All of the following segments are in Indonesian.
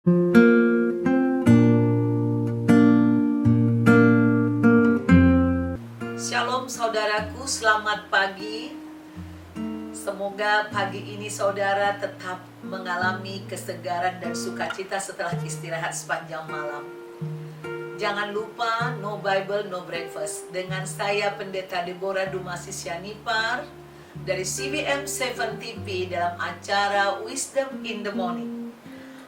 Shalom saudaraku, selamat pagi. Semoga pagi ini saudara tetap mengalami kesegaran dan sukacita setelah istirahat sepanjang malam. Jangan lupa no Bible, no breakfast. Dengan saya Pendeta Deborah Dumasi Syanipar dari CBM 7 TV dalam acara Wisdom in the Morning.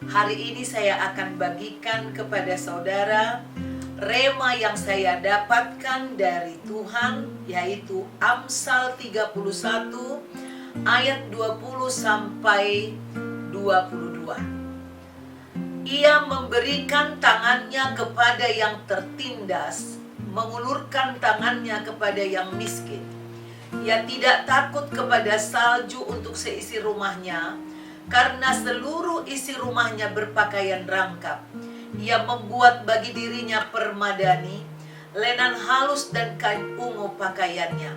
Hari ini saya akan bagikan kepada saudara rema yang saya dapatkan dari Tuhan, yaitu Amsal 31 ayat 20 sampai 22. Ia memberikan tangannya kepada yang tertindas, mengulurkan tangannya kepada yang miskin. Ia tidak takut kepada salju untuk seisi rumahnya, karena seluruh isi rumahnya berpakaian rangkap. Ia membuat bagi dirinya permadani, lenan halus dan kain ungu pakaiannya.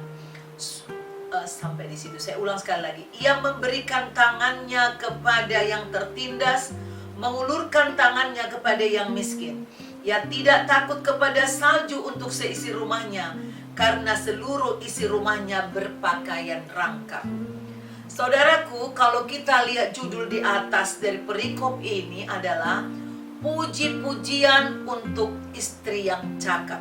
Sampai di situ. Saya ulang sekali lagi. Ia memberikan tangannya kepada yang tertindas, mengulurkan tangannya kepada yang miskin. Ia tidak takut kepada salju untuk seisi rumahnya, karena seluruh isi rumahnya berpakaian rangkap. Saudaraku, kalau kita lihat judul di atas dari perikop ini adalah puji-pujian untuk istri yang cakap.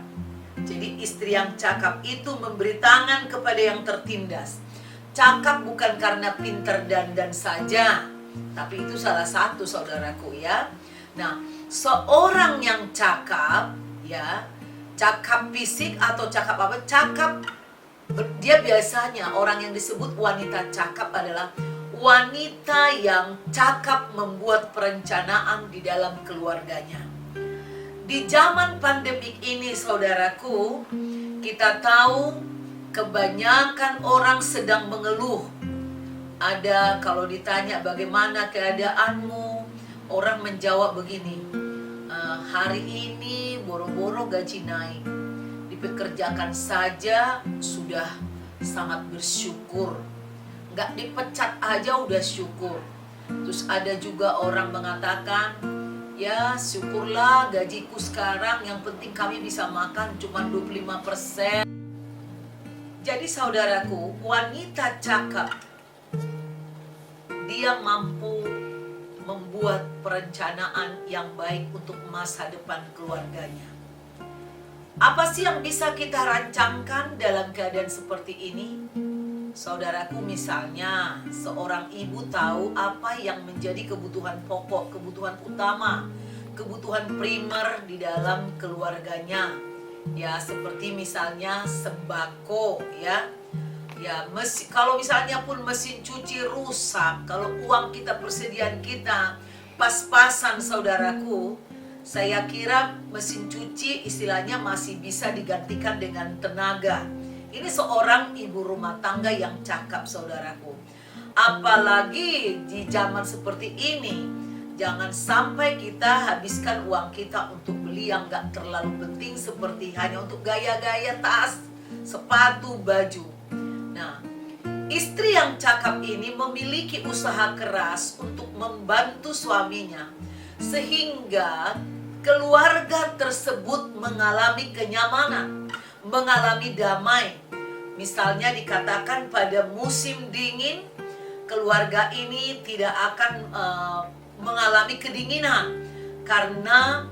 Jadi istri yang cakap itu memberi tangan kepada yang tertindas. Cakap bukan karena pintar dandan saja, tapi itu salah satu saudaraku ya. Nah, seorang yang cakap ya, cakap fisik atau cakap apa? Cakap, dia biasanya orang yang disebut wanita cakap adalah wanita yang cakap membuat perencanaan di dalam keluarganya. Di zaman pandemik ini saudaraku, kita tahu kebanyakan orang sedang mengeluh. Ada kalau ditanya bagaimana keadaanmu, orang menjawab begini, hari ini boro-boro gaji naik, dipekerjakan saja sudah sangat bersyukur. Gak dipecat aja udah syukur. Terus ada juga orang mengatakan, ya syukurlah gajiku sekarang, yang penting kami bisa makan cuma 25%. Jadi saudaraku, wanita cakap, dia mampu membuat perencanaan yang baik untuk masa depan keluarganya. Apa sih yang bisa kita rancangkan dalam keadaan seperti ini? Saudaraku, misalnya seorang ibu tahu apa yang menjadi kebutuhan pokok, kebutuhan utama, kebutuhan primer di dalam keluarganya. Ya, seperti misalnya sembako ya. Ya, kalau misalnya pun mesin cuci rusak, kalau uang kita, persediaan kita pas-pasan saudaraku, saya kira mesin cuci istilahnya masih bisa digantikan dengan tenaga. Ini seorang ibu rumah tangga yang cakap saudaraku. Apalagi di zaman seperti ini, jangan sampai kita habiskan uang kita untuk beli yang gak terlalu penting, seperti hanya untuk gaya-gaya tas, sepatu, baju. Nah, istri yang cakap ini memiliki usaha keras untuk membantu suaminya, sehingga keluarga tersebut mengalami kenyamanan, mengalami damai. Misalnya dikatakan pada musim dingin, keluarga ini tidak akan mengalami kedinginan, karena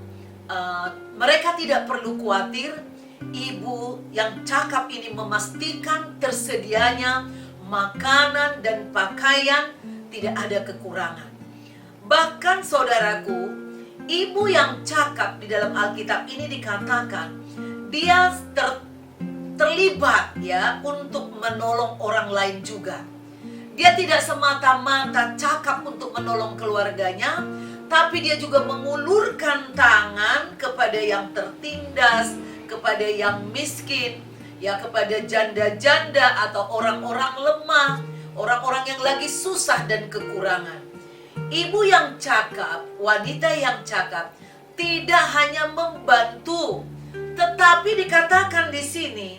mereka tidak perlu khawatir. Ibu yang cakap ini memastikan tersedianya makanan dan pakaian, tidak ada kekurangan. Bahkan saudaraku, ibu yang cakap di dalam Alkitab ini dikatakan dia terlibat ya untuk menolong orang lain juga. Dia tidak semata-mata cakap untuk menolong keluarganya, tapi dia juga mengulurkan tangan kepada yang tertindas, kepada yang miskin, ya, kepada janda-janda atau orang-orang lemah, orang-orang yang lagi susah dan kekurangan. Ibu yang cakap, wanita yang cakap, tidak hanya membantu, tetapi dikatakan di sini,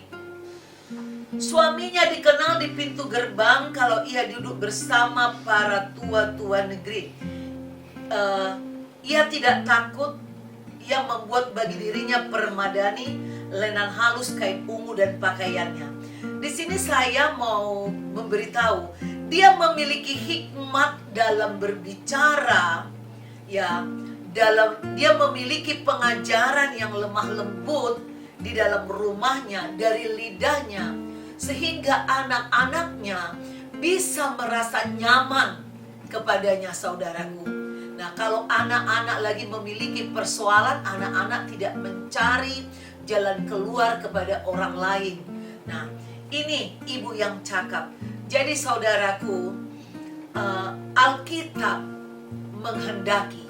suaminya dikenal di pintu gerbang kalau ia duduk bersama para tua-tua negeri. Ia tidak takut. Ia membuat bagi dirinya permadani, lenan halus, kain ungu dan pakaiannya. Di sini saya mau memberitahu, dia memiliki hikmat dalam berbicara, ya, dia memiliki pengajaran yang lemah lembut di dalam rumahnya, dari lidahnya, sehingga anak-anaknya bisa merasa nyaman kepadanya, saudaraku. Nah, kalau anak-anak lagi memiliki persoalan, anak-anak tidak mencari jalan keluar kepada orang lain. Nah, ini ibu yang cakap. Jadi saudaraku, Alkitab menghendaki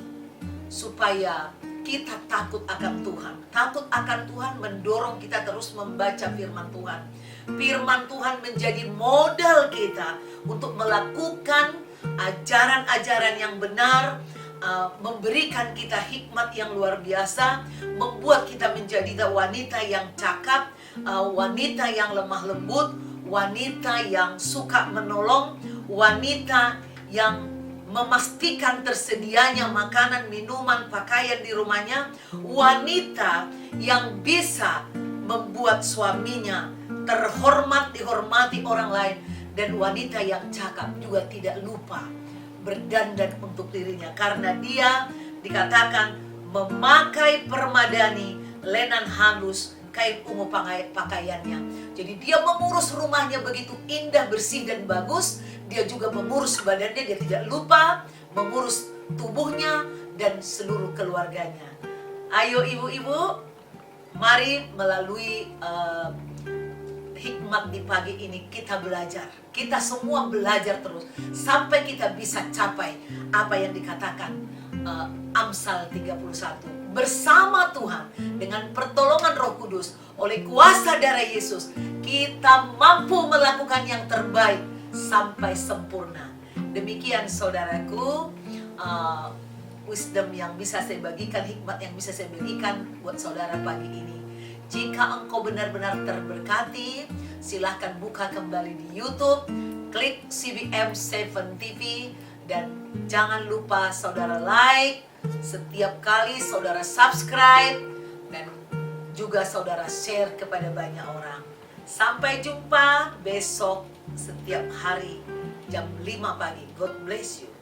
supaya kita takut akan Tuhan. Takut akan Tuhan mendorong kita terus membaca firman Tuhan. Firman Tuhan menjadi modal kita untuk melakukan ajaran-ajaran yang benar, memberikan kita hikmat yang luar biasa, membuat kita menjadi wanita yang cakap, wanita yang lemah lembut, wanita yang suka menolong, wanita yang memastikan tersedianya makanan, minuman, pakaian di rumahnya, wanita yang bisa membuat suaminya terhormat, dihormati orang lain, dan wanita yang cakap juga tidak lupa berdandan untuk dirinya, karena dia dikatakan memakai permadani, lenan halus, kain ungu pakaiannya. Jadi dia mengurus rumahnya begitu indah, bersih dan bagus. Dia juga mengurus badannya, dia tidak lupa mengurus tubuhnya dan seluruh keluarganya. Ayo ibu-ibu, mari melalui hikmat di pagi ini kita belajar. Kita semua belajar terus sampai kita bisa capai apa yang dikatakan Amsal 31. Bersama Tuhan, dengan pertolongan Roh Kudus, oleh kuasa darah Yesus, kita mampu melakukan yang terbaik sampai sempurna. Demikian saudaraku, wisdom yang bisa saya bagikan, hikmat yang bisa saya bagikan buat saudara pagi ini. Jika engkau benar-benar terberkati, silahkan buka kembali di YouTube, klik CBM 7 TV, dan jangan lupa saudara like, setiap kali saudara subscribe, dan juga saudara share kepada banyak orang. Sampai jumpa besok setiap hari jam 5 pagi. God bless you.